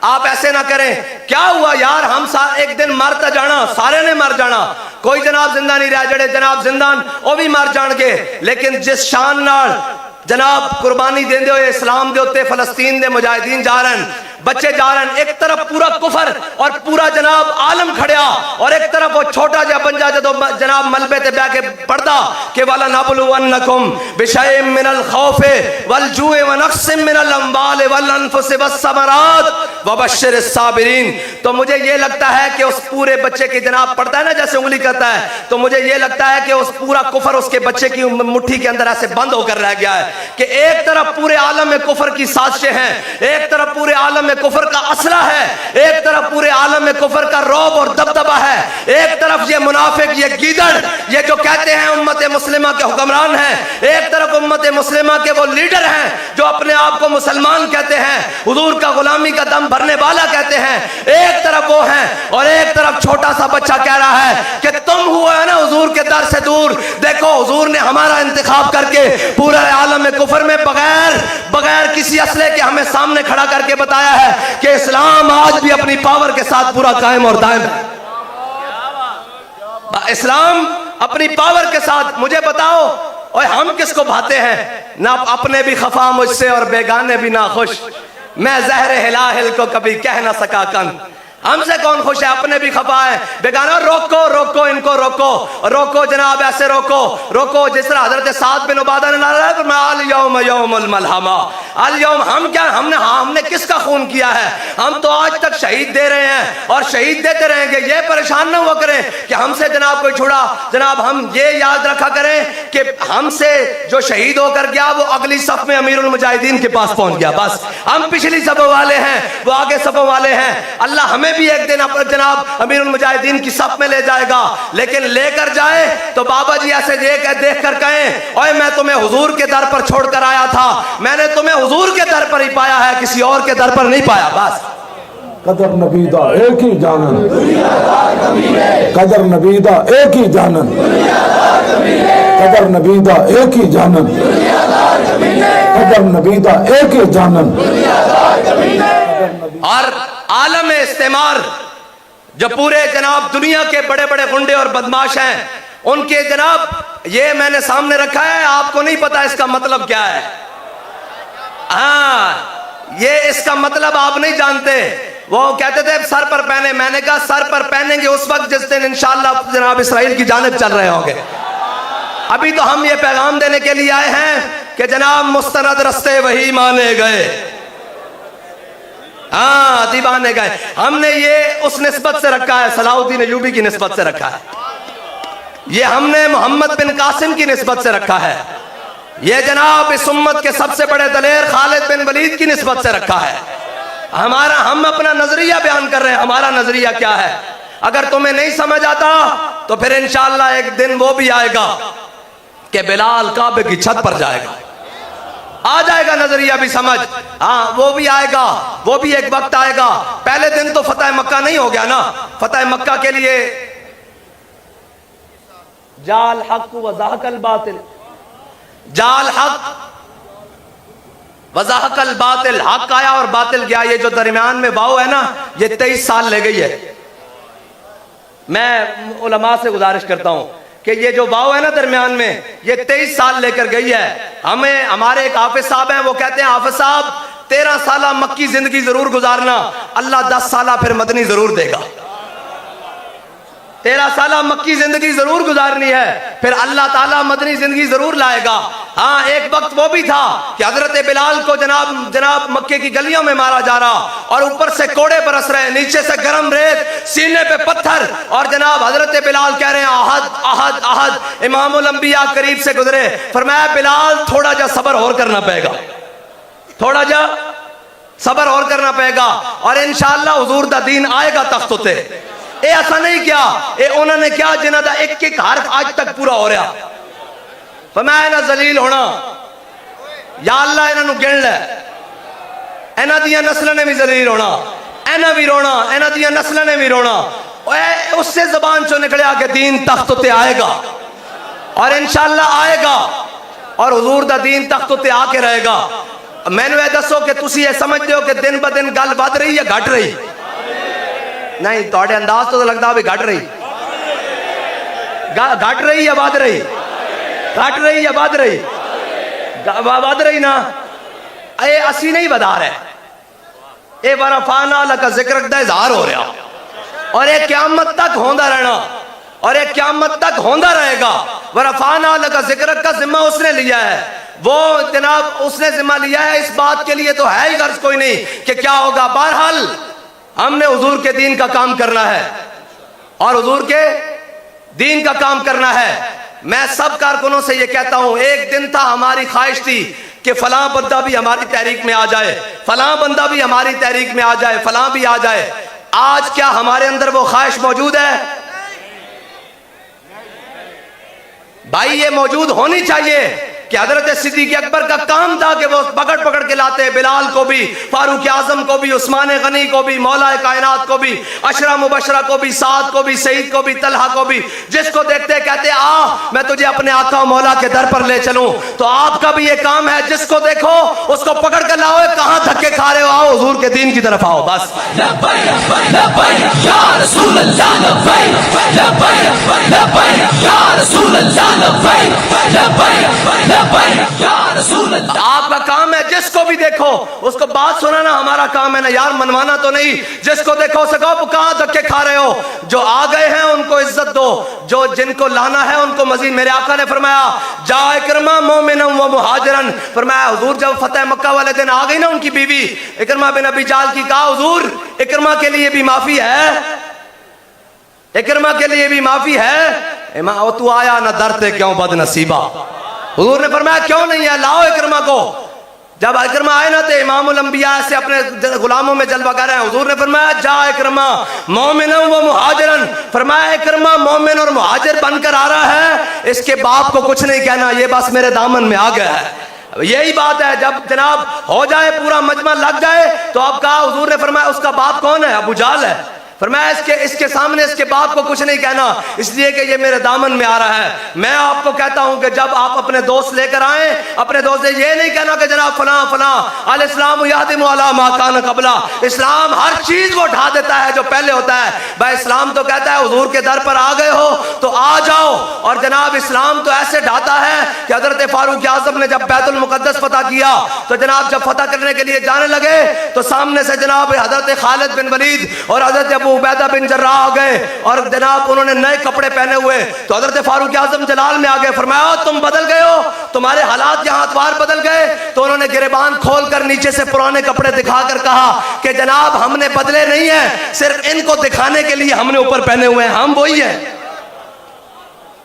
आप ऐसे ना करें। क्या हुआ यार, हम एक दिन मरता जाना, सारे ने मर जाना, कोई जनाब जिंदा नहीं रहा, जड़े जनाब जिंदान वो भी मर जाएंगे, लेकिन जिस शान नाल जनाब कुर्बानी देंदे हुए इस्लाम दे उत्ते फलस्तीन दे मुजाहिदीन जा रहे हैं, बच्चे जा रहे हैं, एक तरफ पूरा कुफर और पूरा जनाब आलम खड़िया और एक तरफ वो छोटा जा बंजा जो जनाब मलबे ते बैठ के पढ़दा कि वाला नबलुवन्नकुम बिशैइन मिनल खौफे वल जुए व नक्सिम मिनल अम्वाल वल अनफुस वस्समरात वबश्शिरिस साबिरीन। तो मुझे ये लगता है कि उस पूरे बच्चे की जनाब पढ़ता है ना जैसे उंगली करता है, तो मुझे ये लगता है कि उस पूरा कुफर उसके बच्चे की मुट्ठी के अंदर ऐसे बंद होकर रह गया है कि एक तरफ पूरे आलम में कुफर की साजिशें हैं, एक तरफ पूरे आलम कुफर का असला है, एक तरफ पूरे आलम में कुफर का रौब और दबदबा है, एक तरफ ये मुनाफिक, ये गीदड़, ये जो कहते हैं उम्मत मुस्लिमा के हुक्मरान हैं, एक तरफ उम्मत मुस्लिमा के वो लीडर हैं जो अपने आप को मुसलमान कहते हैं, हुजूर का गुलामी का दम भरने वाला कहते हैं, एक तरफ वो हैं और एक तरफ छोटा सा बच्चा कह रहा है कि तुम हुआ है ना हुजूर के दर से दूर, देखो हुजूर ने हमारा इंतखाब करके पूरे आलम में कुफर में बगैर किसी असले के हमें सामने खड़ा करके बताया है कि इस्लाम आज भी अपनी पावर के साथ पूरा कायम और दायम है। इस्लाम अपनी पावर के साथ, मुझे बताओ और हम किसको भाते हैं? ना अपने भी खफा मुझसे और बेगाने भी ना खुश, मैं जहर हिलाहिल को कभी कह ना सका कन। हमसे कौन खुश है? अपने भी खफा है, बेगाना। रोको रोको इनको, रोको रोको जनाब, ऐसे रोको रोको जिस तरह हजरत साद बिन उबादा ने नारा अल यौम यौमुल मलहमा, अल यौम। हम क्या, हमने किसका खून किया है? हम तो आज तक शहीद दे रहे हैं और शहीद देते रहेंगे। ये परेशान ना हुआ करें कि हमसे जनाब कोई छुड़ा, जनाब हम ये याद रखा करें कि हमसे जो शहीद होकर गया वो अगली सफ में अमीरुल मुजाहिदीन के पास पहुंच गया। बस हम पिछली सफों वाले हैं, वो आगे सफों वाले हैं। अल्लाह हमें भी एक दिन अपने जनाब अमीरुल मुजाहिदीन की सफ में ले जाएगा, लेकिन लेकर जाए तो बाबा जी ऐसे देख कर कहें, ओए मैं तुम्हें हुजूर के दर पर छोड़कर आया था, मैंने तुम्हें हुजूर के दर पर ही पाया है, किसी और के दर पर नहीं पाया। बस कदर नबीदा एक ही जानन, कदर नबीदा एक ही जानन, कदर नबीदा एक ही जानन, कदर नबीदा एक ही जानन। और आलम इस्तेमार जो पूरे जनाब दुनिया के बड़े बड़े गुंडे और बदमाश हैं, उनके जनाब ये मैंने सामने रखा है, आपको नहीं पता इसका मतलब क्या है। हाँ, ये इसका मतलब आप नहीं जानते। वो कहते थे सर पर पहने, मैंने कहा सर पर पहनेंगे उस वक्त जिस दिन इंशाअल्लाह जनाब इसराइल की जानिब चल रहे होंगे। अभी तो हम ये पैगाम देने के लिए आए हैं कि जनाब मुस्तनद रस्ते वही माने गए, हाँ दीवाने गए। हमने ये उस निस्बत से रखा है, सलाहुद्दीन अय्यूबी की निस्बत से रखा है, ये हमने मोहम्मद बिन कासिम की निस्बत से रखा है, ये जनाब इस उम्मत के सबसे बड़े दलेर खालिद बिन वलीद की निस्बत से रखा है। हम अपना नजरिया बयान कर रहे हैं, हमारा नजरिया क्या है। अगर तुम्हें नहीं समझ आता तो फिर इंशाअल्लाह एक दिन वो भी आएगा कि बिलाल काबे की छत पर जाएगा, आ जाएगा नजरिया भी समझ। हाँ वो भी आएगा, वो भी एक वक्त आएगा। पहले दिन तो फतेह मक्का नहीं हो गया ना, फतेह मक्का के लिए जाल हक व ज़हकल बातिल, जाल हक वज़ाहक़ल बातिल, हक आया और बातिल गया। ये जो दरमियान में वाव है ना, ये 23 साल ले गई है। मैं उलमा से गुजारिश करता हूँ कि ये जो वाव है ना दरमियान में, ये 23 साल लेकर गई है। हमें हमारे एक हाफिज साहब हैं, वो कहते हैं हाफिज साहब 13 साल मक्की जिंदगी जरूर गुजारना, अल्लाह 10 साल फिर मदनी जरूर देगा। 13 साल मक्की जिंदगी जरूर गुजारनी है, फिर अल्लाह ताला मदनी जिंदगी जरूर लाएगा। हाँ, एक वक्त वो भी था कि हजरत बिलाल को जनाब मक्के की गलियों में मारा जा रहा, और ऊपर से कोड़े बरस रहे, नीचे से गर्म रेत, सीने पे पत्थर, और जनाब हजरत बिलाल कह रहे हैं अहद अहद अहद। इमामुल अंबिया करीब से गुजरे, फरमाया बिलाल थोड़ा जा सब्र और करना पड़ेगा, थोड़ा जा सब्र और करना पड़ेगा, और इंशाअल्लाह हुजूर दा दीन आएगा तख्त उते। ए ऐसा नहीं क्या, ए उन्होंने क्या जिन्हों का एक एक हर आज तक पूरा हो रहा। फरमाया ना जलील होना, या अल्लाह इन्हों गिन लै, इन्हों दी नस्लों ने भी जलील होना, इन्हें भी रोना, इन्हों दी नस्लों ने भी रोना। उससे जबान चो निकलिया कि दीन तख्त उते आएगा, और इंशाअल्लाह आएगा, और हुजूर दा दीन तख्त उते आके रहेगा। मैनू ये दसो कि तुसी ये समझते हो कि दिन ब दिन गल बढ़ रही है घट रही? नहीं, थोड़े अंदाज तो लगता भी घट रही, घट रही या बढ़ रही? घट रही या बढ़ रही? बढ़ रही ना। ये असी नहीं बता रहे, ये वरफाना लका जिक्र का इजहार हो रहा, और ये क़यामत तक होता रहना, और ये क़यामत तक होता रहेगा। वरफाना लका जिक्र का जिम्मा उसने लिया है, वो जनाब उसने जिम्मा लिया है। इस बात के लिए तो है ही गर्ज कोई नहीं कि क्या होगा। बहरहाल हमने हुजूर के दीन का काम करना है, और हुजूर के दीन का काम करना है। मैं सब कारकुनों से ये कहता हूं, एक दिन था हमारी ख्वाहिश थी कि फलां बंदा भी हमारी तहरीक में आ जाए, फलां बंदा भी हमारी तहरीक में आ जाए, फलां भी आ जाए। आज क्या हमारे अंदर वो ख्वाहिश मौजूद है? भाई ये मौजूद होनी चाहिए कि हजरत सिद्दीक़ अकबर का काम था कि वो पकड़ पकड़ के लाते, बिलाल को भी, फारूक आजम को भी, उस्मान गनी को भी, मौला कायनात को भी, अशरा मुबशरा को भी, साद को भी, सईद को भी, तलहा को भी। जिसको देखते कहते आ मैं तुझे अपने आका मौला के दर पर ले चलूं। तो आपका भी ये काम है, जिसको देखो उसको पकड़ कर लाओ। कहां धक्के खा रहे हो? आओ हुजूर के दीन की तरफ आओ। बस आपका काम है, जिसको भी देखो उसको बात सुनाना हमारा काम है ना यार, मनवाना तो नहीं। जिसको देखो सको कहां धक्के खा रहे हो? जो आ गए हैं उनको इज्जत दो, जो जिनको लाना है उनको मजीद। मेरे आका ने फरमाया जा इकरमा मोमिनन व मुहाजिरन, फरमाया हुजूर जब फतेह मक्का वाले दिन आ गई ना उनकी बीवी इकरमा बिन अबी जाल की, कहा हुजूर इकरमा के लिए भी माफी है, इकरमा के लिए भी माफी है। तू आया ना डरते क्यों बदनसीबा? हुजूर ने फरमाया क्यों नहीं है, लाओ इकरमा को। जब इकरमा आए ना तो इमामुल अंबिया से अपने गुलामों में जलवा कर रहे हैं। हुजूर ने फरमाया जा इकरमा मोमिनन व मुहाजिरन, फरमाया इकरमा मोमिन और मुहाजिर बनकर आ रहा है, इसके बाप को कुछ नहीं कहना, ये बस मेरे दामन में आ गया है। यही बात है, जब जनाब हो जाए पूरा मजमा लग जाए तो आप कहा, हुजूर ने फरमाया उसका बाप कौन है? अबू जाल है। फरमाया इसके सामने इसके बाप को कुछ नहीं कहना, इसलिए कि ये मेरे दामन में आ रहा है। मैं आपको कहता हूं कि जब आप अपने दोस्त लेकर आए, अपने दोस्त से ये नहीं कहना कि जनाब फलां फलां अल इस्लाम यादिमु अला मा कान क़ब्ला, इस्लाम हर चीज को उठा देता है जो पहले होता है। भाई इस्लाम तो कहता है हुजूर के दर पर आ गए हो तो आ जाओ। और जनाब इस्लाम तो ऐसे ढाता है कि हजरत फारूक आजम ने जब बैतुल मुकद्दस फतह किया तो जनाब जब फतह करने के लिए जाने लगे तो सामने से जनाब हजरत खालिद बिन वलीद और हजरत अबू उबैदा बिन जर्राह आ गए, और जनाब उन्होंने नए कपड़े पहने हुए। तो हजरत फारूक आजम जलाल में आ गए, फरमाया तुम बदल गए हो, तुम्हारे हालात यहाँ अतवार बदल गए। तो उन्होंने गिरबान खोलकर नीचे से पुराने कपड़े दिखाकर कहा कि जनाब हमने बदले नहीं है, सिर्फ इनको दिखाने के लिए हमने ऊपर पहने हुए हैं, हम वही हैं,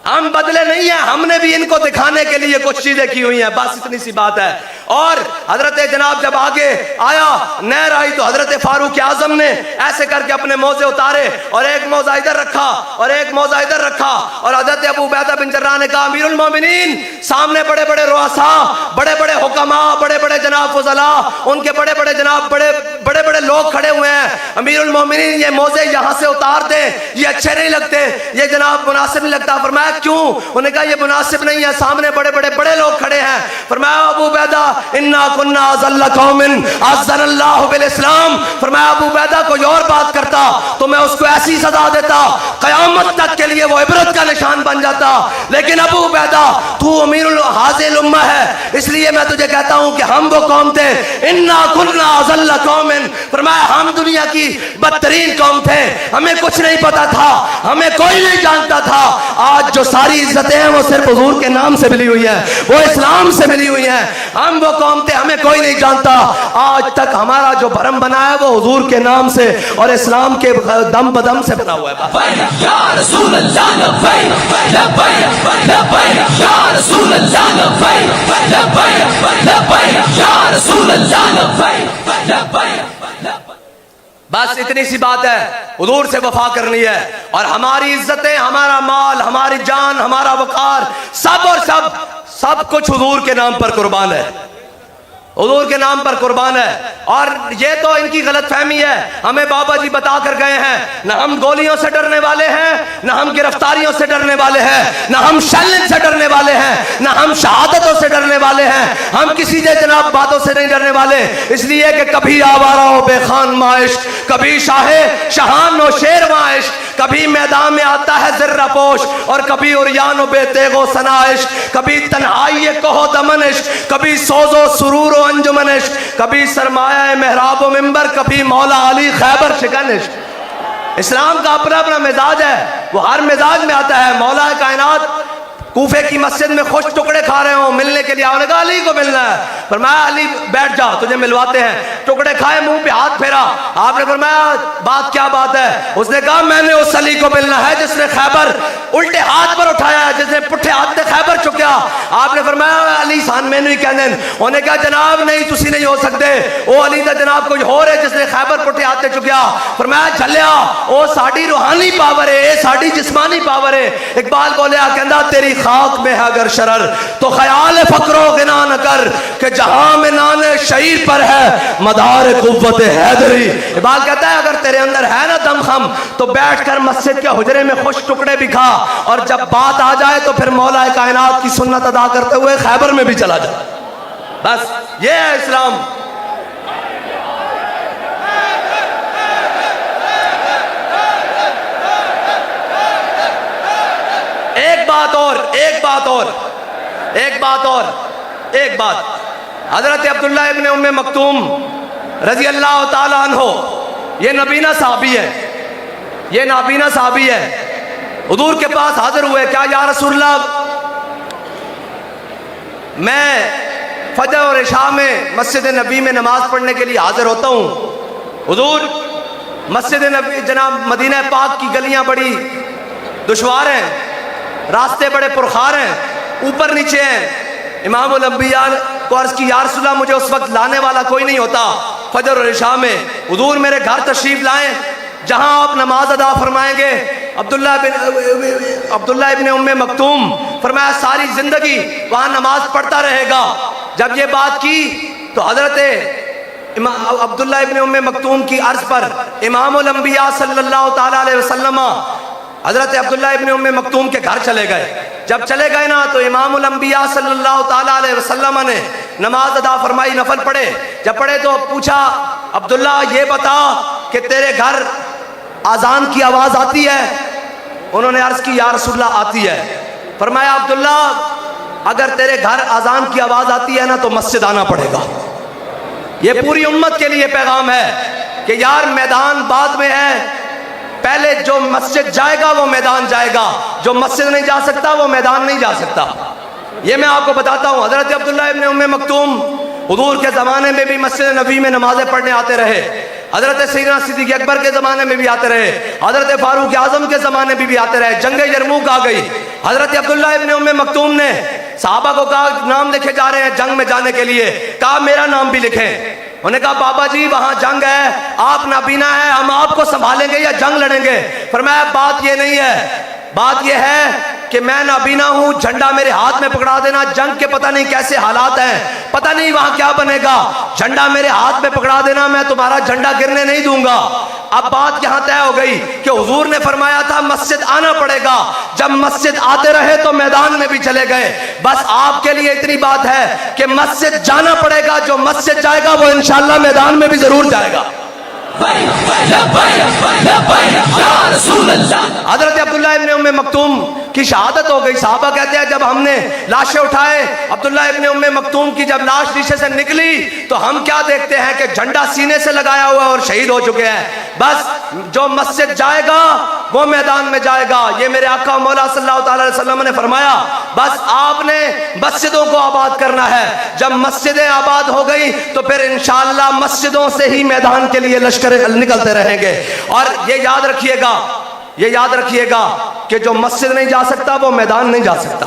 हम बदले नहीं है, हमने भी इनको दिखाने के लिए कुछ चीजें की हुई हैं, बस इतनी सी बात है। और हजरत जनाब जब आगे आया नहर आई तो हजरत फारूक आजम ने ऐसे करके अपने मोजे उतारे और एक मोजा इधर रखा और एक मोजा इधर रखा, और हजरत अबू उबैदा बिन जर्राह ने कहा अमीरुल मोमिनीन, सामने बड़े बड़े रुअसा, बड़े बड़े हुक्मा, बड़े बड़े जनाब फुज़ला, उनके बड़े बड़े जनाब बड़े बड़े लोग खड़े हुए हैं, अमीरुल मोमिनीन ये मोजे यहाँ से उतार दे, ये अच्छे नहीं लगते, ये जनाब मुनासिब नहीं लगता। फरमाया क्यों? उन्होंने कहा ये मुनासिब नहीं है, सामने बड़े बड़े लोग खड़े हैं। फरमाया अबू उबैदा इन्ना कुन्ना अज़ल्ला कौमिन अज़्ज़नल्लाहु बिल इस्लाम। फरमाया अबू उबैदा कोई और बात करता तो मैं उसको ऐसी सजा देता, क़यामत तक के लिए वो इबरत का निशान बन जाता। लेकिन अबू उबैदा तू अमीरुल हाज़िल उम्मा है, इसलिए मैं तुझे कहता हूं कि हम वो कौम थे, इन्ना कुन्ना अज़ल्ला कौमिन। फरमाया हम दुनिया की बदतरीन कौम थे, हमें कुछ नहीं पता था, हमें कोई नहीं जानता था। आज जो सारी इज्जतें हैं वो सिर्फ हुजूर के नाम से मिली हुई है, वो इस्लाम से मिली हुई है। हम वो कौम थे, हमें कोई नहीं जानता। आज तक हमारा जो भरम बना है वो हुजूर के नाम से और इस्लाम के दम बदम से बना हुआ है। या रसूल अल्लाह लब्बैक लब्बैक लब्बैक या रसूल अल्लाह लब्बैक लब्बैक लब्बैक या रसूल अल्लाह लब्बैक लब्बैक। बस इतनी सी बात है, हुजूर से वफा करनी है और हमारी इज्जतें, हमारा माल, हमारी जान, हमारा वकार, सब और सब कुछ हुजूर के नाम पर कुर्बान है, हुजूर के नाम पर कुर्बान है। और ये तो इनकी गलत फहमी है, हमें बाबा जी बता कर गए हैं, ना हम गोलियों से डरने वाले हैं, ना हम गिरफ्तारियों से डरने वाले हैं, ना हम शैलेंज से डरने वाले हैं, ना हम शहादतों से डरने वाले हैं। हम किसी से जनाब बातों से नहीं डरने वाले, इसलिए कि कभी आवारा हो बेखान माइश, कभी शाहान हो शेर माइश, कभी मैदान में आता है ज़र्रा पोश और कभी उरियान बेतेगो सनाइश, कभी तन्हाई कहो दमनिश, कभी सोजो सुरूर अंजुमनिश, कभी सरमाया मेहराब मिंबर, कभी मौला अली खैबर शिकनिश। इस्लाम का अपना अपना मिजाज है, वो हर मिजाज में आता है। मौला कायनात कूफे की मस्जिद में खुश टुकड़े खा रहे हो, मिलने के लिए आपने कहा अली को मिलना है, फरमाया अली बैठ जा तुझे मिलवाते हैं। टुकड़े खाए, मुंह पे हाथ फेरा, आपने फरमाया बात क्या बात है? उसने कहा मैंने उस अली को मिलना है जिसने खैबर उल्टे हाथ पर उठाया, जिसने पुठे हाथ से खैबर चुकिया। आपने फरमाया अली सान मैनू ही कहने। उन्होंने कहा जनाब नहीं, तुसी नहीं हो सकते, वो अली का जनाब कोई और है जिसने खैबर पुठे हाथ से चुकिया। फरमाया झलिया वो साड़ी रूहानी पावर है, साड़ी जिस्मानी पावर है। इकबाल बोलिया कहता तेरी खाक में है अगर शरर तो ख्याल फकरो गिना न कर कि जहां में नाने शहीद पर है मदार कुव्वत हैदरी। इकबाल कहता है अगर तेरे अंदर है ना दमखम तो बैठकर मस्जिद के हुजरे में खुश टुकड़े भी खा, और जब बात आ जाए तो फिर मौला कायनात की सुन्नत अदा करते हुए खैबर में भी चला जा। बस ये है इस्लाम। एक बात हजरत अब्दुल्ला इब्ने उम्मे मक्तूम रजी अल्लाह ताला अन्हो, ये नबीना साहबी है, ये नाबीना साहबी है। हुजूर के पास हाजिर हुए, क्या या रसूलल्लाह मैं फजर और इशा में मस्जिद नबी में नमाज पढ़ने के लिए हाजिर होता हूँ। हुजूर मस्जिद नबी जनाब मदीना पाक की गलियां बड़ी दुश्वार हैं, रास्ते बड़े पुरखार हैं, ऊपर नीचे हैं। इमामुल अंबिया को अर्ज की या रसूलल्लाह मुझे उस वक्त लाने वाला कोई नहीं होता फजर और इशा में, हुजूर मेरे घर तशरीफ लाएं जहां आप नमाज अदा फरमाएंगे। अब्दुल्ला इब्ने उम्मे मक्तूम फरमाया सारी जिंदगी वहां नमाज पढ़ता रहेगा। जब ये बात की तो हजरत अब्दुल्ला इब्ने उम्मे मक्तूम की अर्ज पर इमामुल अंबिया सल्लल्लाहु ताला अलैहि वसल्लम हजरत अब्दुल्ला इब्ने उम्मे मक्तूम के घर चले गए। जब चले गए ना तो इमामुल अंबिया सल्लल्लाहु ताला अलैहि वसल्लम ने नमाज अदा फरमाई, नफल पढ़े। जब पढ़े तो पूछा अब्दुल्ला ये बता कि तेरे घर आजान की आवाज आती है? उन्होंने अर्ज की या रसूलल्लाह आती है। फरमाया अब्दुल्ला अगर तेरे घर आजान की आवाज आती है ना तो मस्जिद आना पड़ेगा। ये पूरी उम्मत के लिए पैगाम है कि यार मैदान बाद में है, पहले जो मस्जिद जाएगा वो मैदान जाएगा, जो मस्जिद नहीं जा सकता वो मैदान नहीं जा सकता। ये मैं आपको बताता हूँ। हजरत अब्दुल्ला इब्ने उम्मे मक्तूम हुजूर के ज़माने में भी मस्जिद नबी में नमाज़ें पढ़ने आते रहे, हजरत सैयदना सिद्दीक़ अकबर के ज़माने में भी आते रहे, हजरत फारूक आज़म के ज़माने में भी आते रहे। जंग यरमूक आ गई, हजरत अब्दुल्ला इब्ने उम्मे मक्तूम ने सहाबा को कहा नाम लिखे जा रहे हैं जंग में जाने के लिए, कहा मेरा नाम भी लिखें। उन्होंने कहा बाबा जी वहां जंग है, आप नाबीना है, हम आपको संभालेंगे या जंग लड़ेंगे? फरमाया बात ये नहीं है, बात ये है कि मैं नाबीना हूं, झंडा मेरे हाथ में पकड़ा देना, जंग के पता नहीं कैसे हालात हैं, पता नहीं वहां क्या बनेगा, झंडा मेरे हाथ में पकड़ा देना, मैं तुम्हारा झंडा गिरने नहीं दूंगा। अब बात यहां तय हो गई कि हुजूर ने फरमाया था मस्जिद आना पड़ेगा, जब मस्जिद आते रहे तो मैदान में भी चले गए। बस आपके लिए इतनी बात है कि मस्जिद जाना पड़ेगा, जो मस्जिद जाएगा वो इंशाअल्लाह मैदान में भी जरूर जाएगा। हजरत अब्दुल्लाह इब्ने उम्मे मक्तूम की शहादत हो गई। साहबा कहते हैं जब हमने लाशें उठाए, अब्दुल्लाह इब्ने उम्मे मक्तूम की जब लाश नीचे से निकली तो हम क्या देखते हैं कि झंडा सीने से लगाया हुआ और शहीद हो चुके हैं। बस जो मस्जिद जाएगा वो मैदान में जाएगा। ये मेरे आका मौला सल्लल्लाहु अलैहि वसल्लम ने फरमाया। बस आपने मस्जिदों को आबाद करना है। जब मस्जिदें आबाद हो गई तो फिर इंशाअल्लाह मस्जिदों से ही मैदान के लिए लश्कर निकलते रहेंगे। और ये याद रखिएगा कि जो मस्जिद नहीं जा सकता वो मैदान नहीं जा सकता,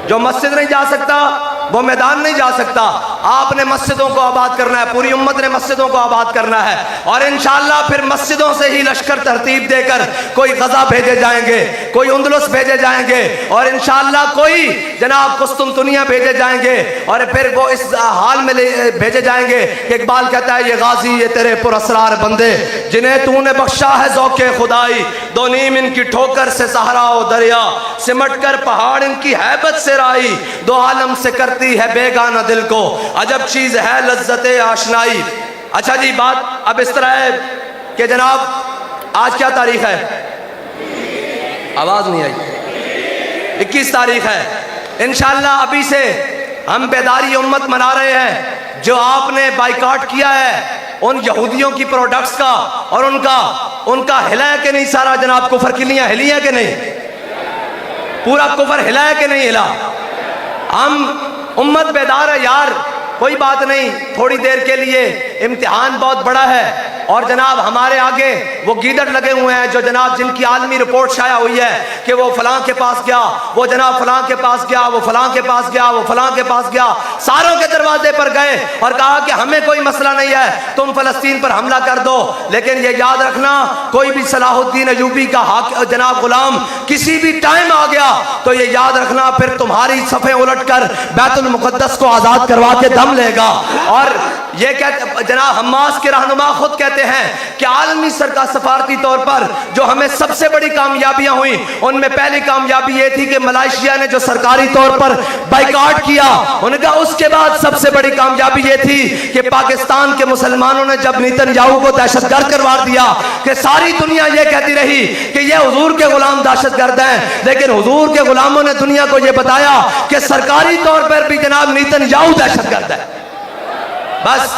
जो मस्जिद नहीं जा सकता वो मैदान नहीं जा सकता। आपने मस्जिदों को आबाद करना है, पूरी उम्मत ने मस्जिदों को आबाद करना है। और इंशाअल्लाह फिर मस्जिदों से ही लश्कर तरतीब देकर कोई गजा भेजे जाएंगे, कोई उंदलुस भेजे जाएंगे, और इंशाअल्लाह कोई जनाब कुस्तुनतुनिया भेजे जाएंगे। और फिर वो इस हाल में भेजे जाएंगे कि इकबाल कहता है ये गाजी ये तेरे पुरअसरार बंदे जिन्हें तूने बख्शा है ज़ौक़े खुदाई, दो नीम इनकी ठोकर से सहरा ओ दरिया, सिमट कर पहाड़ इनकी हैबत से राई, दो आलम से करती है बेगाना दिल को, अजब चीज है लज्जते आशनाई। अच्छा जी, बात अब इस तरह है कि जनाब आज क्या तारीख है? आवाज नहीं आई। 21 तारीख है। इंशाअल्लाह अभी से हम बेदारी उम्मत मना रहे हैं। जो आपने बाइकाट किया है उन यहूदियों की प्रोडक्ट्स का और उनका हिला है कि नहीं? सारा जनाब कुफर किलियां हिली है कि नहीं? पूरा कुफर हिला है कि नहीं हिला? हम उम्मत बेदार है यार, कोई बात नहीं, थोड़ी देर के लिए इम्तिहान बहुत बड़ा है। और जनाब हमारे आगे वो गीदड़ लगे हुए हैं जो जनाब जिनकी आलमी रिपोर्ट शाया हुई है कि वो फलां के पास गया, वो जनाब फलां के पास गया, वो फलां के पास गया, वो फलां के पास गया, सारों के दरवाजे पर गए और कहा कि हमें कोई मसला नहीं है, तुम फलस्तीन पर हमला कर दो। लेकिन ये याद रखना, कोई भी सलाहुद्दीन अयूबी का जनाब गुलाम किसी भी टाइम आ गया तो ये याद रखना फिर तुम्हारी सफ़े उलट कर बैतुल मुक़द्दस को आज़ाद करवा के दम लेगा। और ये कहते जनाब हमास के रहनुमा खुद कहते हैं कि आलमी सरकार सफारती तौर पर जो हमें सबसे बड़ी कामयाबियां हुई उनमें पहली कामयाबी ये थी कि मलेशिया ने जो सरकारी तौर पर बाइकाट किया, उनका उसके बाद सबसे बड़ी कामयाबी ये थी कि पाकिस्तान के मुसलमानों ने जब नेतन्याहू को दहशतगर्द करवा दिया कि सारी दुनिया ये कहती रही कि ये हुजूर के गुलाम दहशतगर्द हैं, लेकिन हुजूर के गुलामों ने दुनिया को ये बताया कि सरकारी तौर पर भी जनाब नेतन्याहू दहशतगर्द है। बस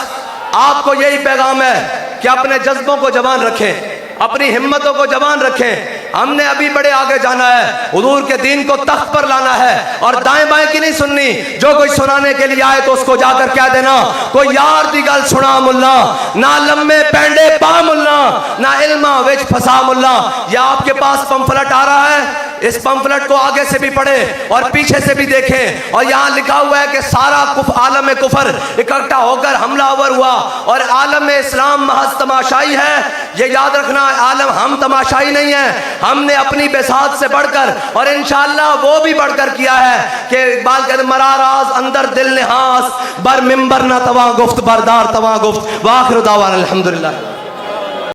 आपको यही पैगाम है कि अपने जज्बों को जवान रखें, अपनी हिम्मतों को जवान रखें। हमने अभी बड़े आगे जाना है, हुजूर के दीन को तख्त पर लाना है और दाएं बाएं की नहीं सुननी। जो कोई सुनाने के लिए आए तो उसको जाकर कह देना कोई यार दी गल सुना मुल्ला, ना लम्बे पेंडे पा मुल्ला, ना इल्मा विच फसा मुल्ला। या आपके पास पंफलेट आ रहा है, इस पंफलेट को आगे से भी पढ़े और पीछे से भी देखें। और यहाँ लिखा हुआ है कि सारा आलम कुफर इकट्ठा होकर हमलावर हुआ और आलम इस्लाम महज तमाशाई है। ये याद रखना, आलम हम तमाशाई नहीं है, हमने अपनी बेसात से बढ़कर और इंशाअल्लाह वो भी बढ़कर किया है कि इकबाल कहते मराराज अंदर दिल निहास बर मिंबर ना तवा गुफ्त बरदार तवा गुफ्त। वाखिर दावाना अल्हम्दुलिल्लाह।